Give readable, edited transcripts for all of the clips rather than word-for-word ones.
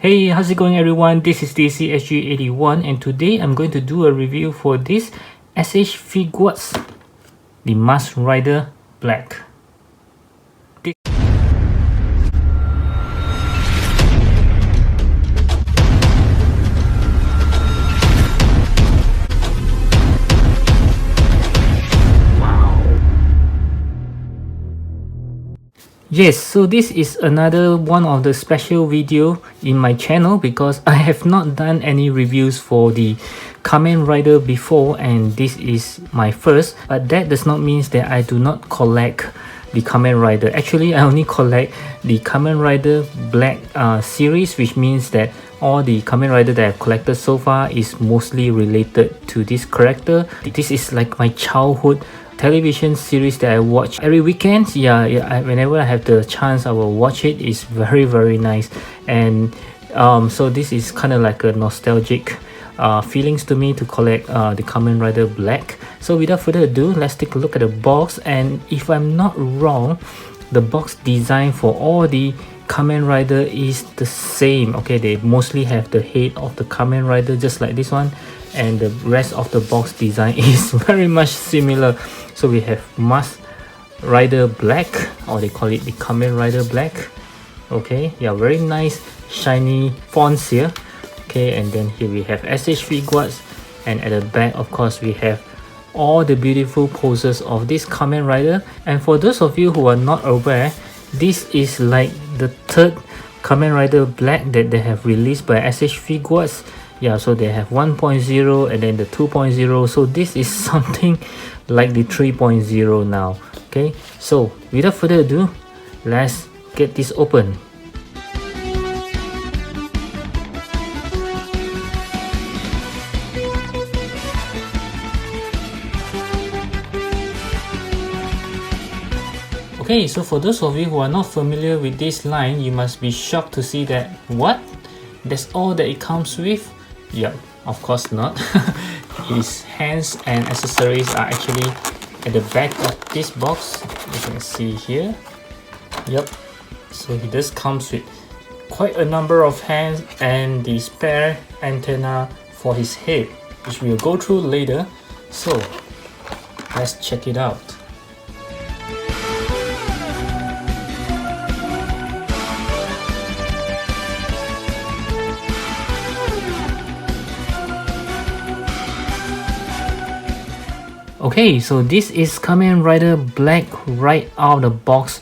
Hey, how's it going everyone? This is DCSG81 and today I'm going to do a review for this SH Figuarts, the Mask Rider Black. Yes, so this is another one of the special video in my channel because I have not done any reviews for the Kamen Rider before, and this is my first. But that does not mean that I do not collect the Kamen Rider. Actually, I only collect the Kamen Rider Black series, which means that all the Kamen Rider that I've collected so far is mostly related to this character. This is like my childhood television series that I watch every weekend. Whenever I have the chance I will watch it. It's very nice, and so this is kind of like a nostalgic feelings to me to collect the Kamen Rider Black. So without further ado, let's take a look at the box. And if I'm not wrong, the box design for all the Kamen Rider is the same. Okay, they mostly have the head of the Kamen Rider just like this one, and the rest of the box design is very much similar. So we have Mask Rider Black, or they call it the Kamen Rider Black. Okay, yeah, very nice shiny fonts here. Okay, and then here we have SH Figuarts, and at the back of course we have all the beautiful poses of this Kamen Rider. And for those of you who are not aware, this is like the third Kamen Rider Black that they have released by SH Figuarts. Yeah, so they have 1.0 and then the 2.0, so this is something like the 3.0 now. Okay, so without further ado, let's get this open. Okay, so for those of you who are not familiar with this line, you must be shocked to see that, what? That's all that it comes with? Yeah, of course not. His hands and accessories are actually at the back of this box. You can see here. Yep, so he does comes with quite a number of hands and the spare antenna for his head, which we'll go through later. So let's check it out. Okay, so this is Kamen Rider Black right out of the box.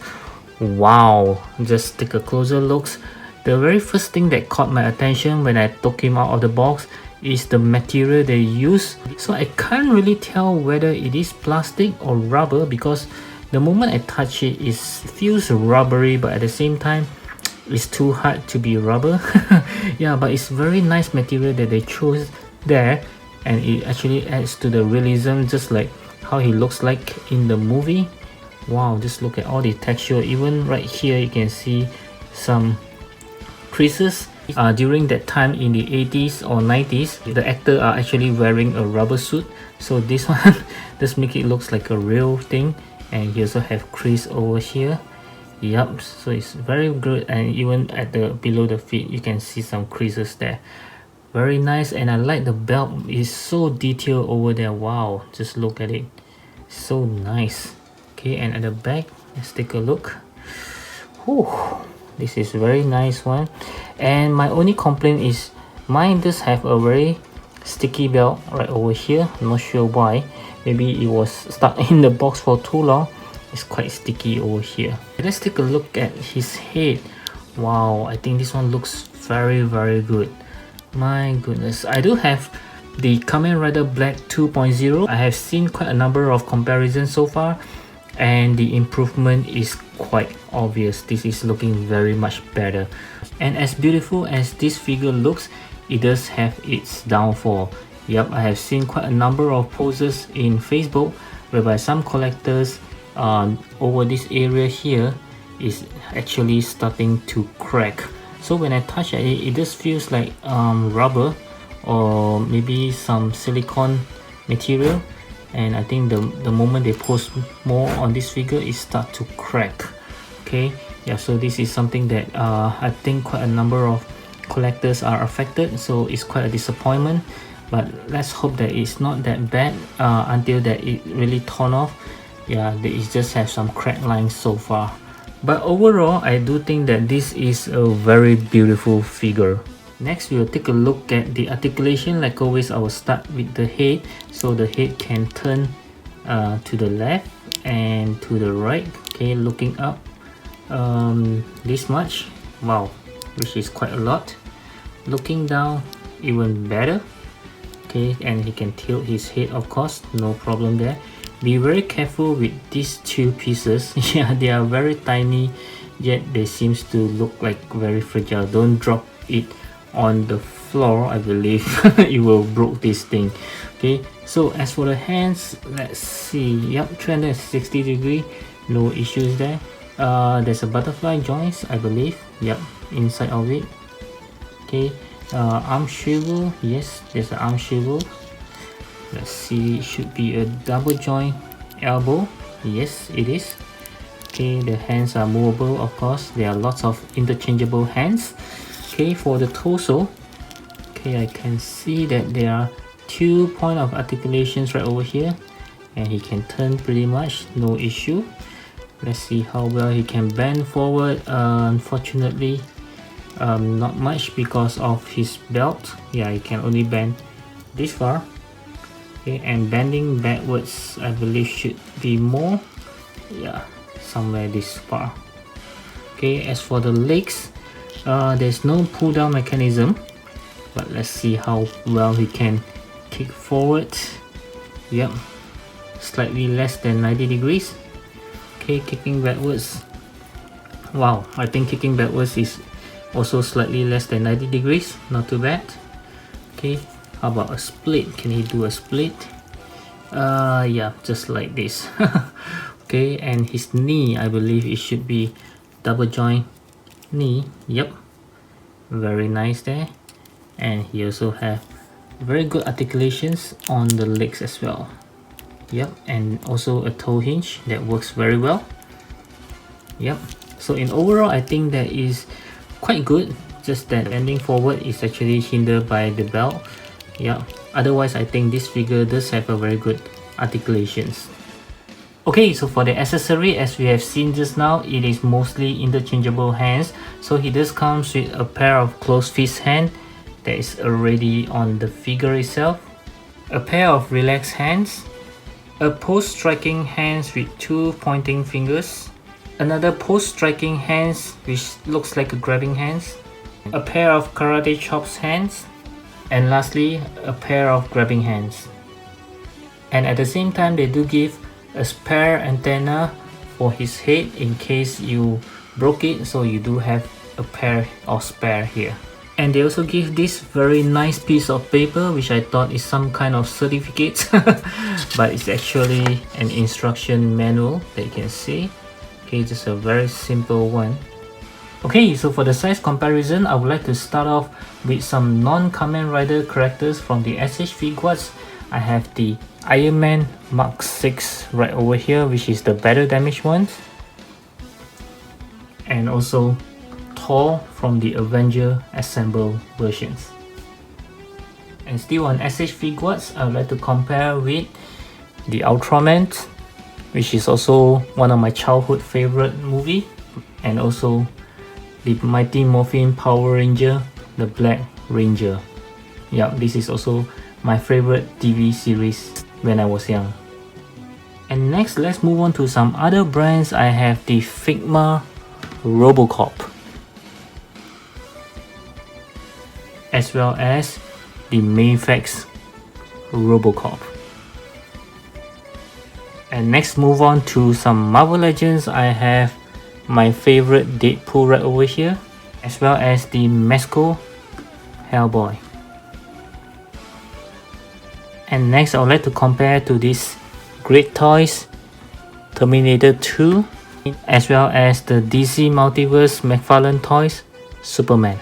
Wow, just take a closer look. The very first thing that caught my attention when I took him out of the box is the material they use. So I can't really tell whether it is plastic or rubber, because the moment I touch it, it feels rubbery, but at the same time it's too hard to be rubber. Yeah, but it's very nice material that they chose there, and it actually adds to the realism, just like how he looks like in the movie. Wow, just look at all the texture. Even right here you can see some creases. During that time in the 80s or 90s, the actor are actually wearing a rubber suit, so this one just make it looks like a real thing. And he also have crease over here. Yep, so it's very good, and even at the below the feet you can see some creases there. Very nice, and I like the belt. It's so detailed over there. Wow, just look at it, so nice. Okay, and at the back, let's take a look. Whew, this is very nice one. And my only complaint is mine does have a very sticky belt right over here. I'm not sure why. Maybe it was stuck in the box for too long. It's quite sticky over here. Let's take a look at his head. Wow, I think this one looks very good. My goodness, I do have the Kamen Rider Black 2.0. I have seen quite a number of comparisons so far, and the improvement is quite obvious. This is looking very much better. And as beautiful as this figure looks, it does have its downfall. Yep, I have seen quite a number of poses in Facebook whereby some collectors over this area here is actually starting to crack. So when I touch it, it just feels like rubber or maybe some silicone material, and I think the moment they post more on this figure, it start to crack. Okay, yeah, so this is something that I think quite a number of collectors are affected, so it's quite a disappointment. But let's hope that it's not that bad until that it really torn off. Yeah, it just has some crack lines so far. But overall, I do think that this is a very beautiful figure. Next, we will take a look at the articulation. Like always, I will start with the head. So the head can turn to the left and to the right. Okay, looking up this much. Wow, which is quite a lot. Looking down, even better. Okay, and he can tilt his head, of course, no problem there. Be very careful with these two pieces. Yeah, they are very tiny, yet they seems to look like very fragile. Don't drop it on the floor, I believe. It will broke this thing. Okay, so as for the hands, let's see. Yep, 360 degree, no issues there. There's a butterfly joints, I believe. Yep, inside of it. Okay, arm swivel. Yes, there's an arm swivel. Let's see, it should be a double joint elbow. Yes, it is. Okay, the hands are movable, of course. There are lots of interchangeable hands. Okay, for the torso, okay, I can see that there are 2 points of articulations right over here, and he can turn pretty much, no issue. Let's see how well he can bend forward. Unfortunately, not much because of his belt. Yeah, he can only bend this far. Okay, and bending backwards, I believe should be more. Yeah, somewhere this far. Okay, as for the legs, there's no pull down mechanism, but let's see how well he can kick forward. Yep, slightly less than 90 degrees. Okay, kicking backwards. Wow, I think kicking backwards is also slightly less than 90 degrees. Not too bad. Okay, how about a split? Can he do a split? Yeah, just like this. Okay, and his knee, I believe it should be double joint knee. Yep, very nice there. And he also have very good articulations on the legs as well. Yep, and also a toe hinge that works very well. Yep, so in overall, I think that is quite good. Just that bending forward is actually hindered by the belt. Yeah, otherwise I think this figure does have a very good articulations. Okay, so for the accessory, as we have seen just now, it is mostly interchangeable hands. So he does comes with a pair of closed fist hand that is already on the figure itself, a pair of relaxed hands, a post striking hands with 2 pointing fingers, another post striking hands which looks like a grabbing hands, a pair of karate chops hands, and lastly a pair of grabbing hands. And at the same time, they do give a spare antenna for his head in case you broke it, so you do have a pair of spare here. And they also give this very nice piece of paper, which I thought is some kind of certificate, but it's actually an instruction manual that you can see. Okay, just a very simple one. Okay, so for the size comparison, I would like to start off with some non-Kamen Rider characters from the SH Figuarts. I have the Iron Man Mark 6 right over here, which is the better damaged one, and also Thor from the Avenger Assemble versions. And still on SH Figuarts, I would like to compare with the Ultraman, which is also one of my childhood favorite movie, and also the Mighty Morphin Power Ranger, the Black Ranger. Yeah, this is also my favorite TV series when I was young. And next, let's move on to some other brands. I have the Figma Robocop, as well as the Mayfax Robocop. And next, move on to some Marvel Legends. I have my favorite Deadpool right over here, as well as the Mezco Hellboy. And next, I would like to compare to this Great Toys Terminator 2, as well as the DC Multiverse McFarlane Toys Superman.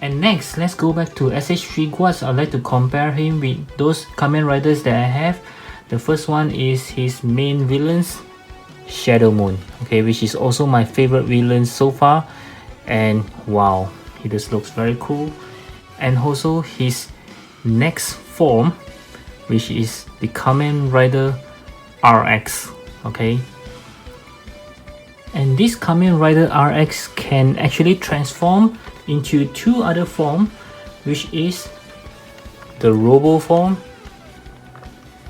And next, let's go back to SH Figuarts. I'd like to compare him with those Kamen Riders that I have. The first one is his main villains, Shadow Moon, okay, which is also my favorite villain so far. And wow, He just looks very cool. And also his next form, which is the Kamen Rider RX. Okay, and this Kamen Rider RX can actually transform into two other forms, which is the Robo form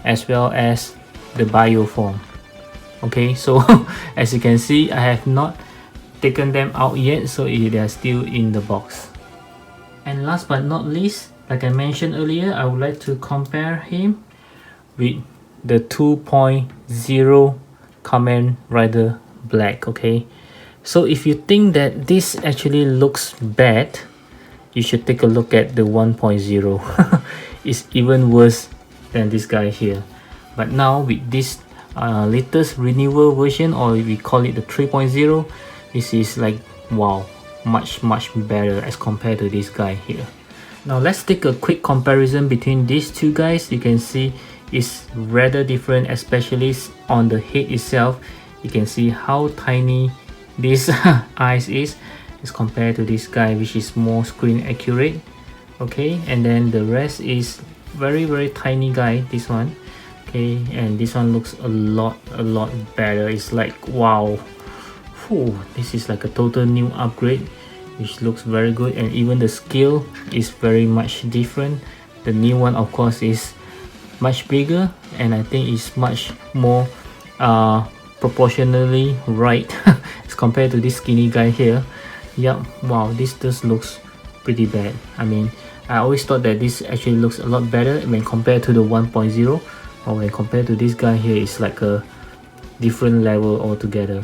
as well as the Bio form. Okay, so as you can see, I have not taken them out yet, so they are still in the box. And last but not least, like I mentioned earlier, I would like to compare him with the 2.0 Kamen Rider Black. Okay, so if you think that this actually looks bad, you should take a look at the 1.0. It's even worse than this guy here. But now with this latest renewal version, or we call it the 3.0, this is like, wow, much better as compared to this guy here. Now let's take a quick comparison between these two guys. You can see it's rather different, especially on the head itself. You can see how tiny this eyes is as compared to this guy, which is more screen accurate. Okay, and then the rest is very tiny guy, this one. Okay, and this one looks a lot better. It's like, wow, whew, this is like a total new upgrade, which looks very good. And even the scale is very much different. The new one, of course, is much bigger, and I think it's much more proportionally right as compared to this skinny guy here. Yeah, wow, this just looks pretty bad. I mean, I always thought that this actually looks a lot better when compared to the 1.0, or when compared to this guy here, it's like a different level altogether.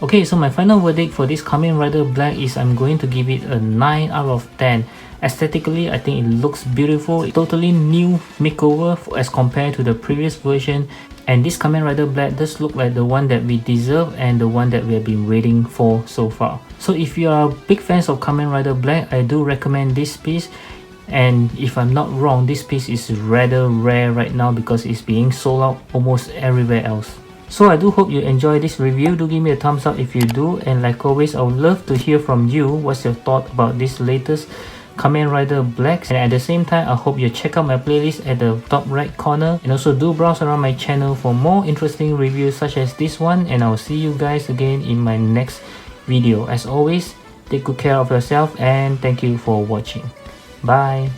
Okay, so my final verdict for this Kamen Rider Black is I'm going to give it a 9 out of 10. Aesthetically, I think it looks beautiful. Totally new makeover as compared to the previous version. And this Kamen Rider Black does look like the one that we deserve and the one that we have been waiting for so far. So if you are big fans of Kamen Rider Black, I do recommend this piece. And if I'm not wrong, this piece is rather rare right now because it's being sold out almost everywhere else. So I do hope you enjoy this review. Do give me a thumbs up if you do, and like always, I would love to hear from you. What's your thought about this latest Kamen Rider Black? And at the same time, I hope you check out my playlist at the top right corner, and also do browse around my channel for more interesting reviews such as this one. And I'll see you guys again in my next video. As always, take good care of yourself, and thank you for watching. Bye.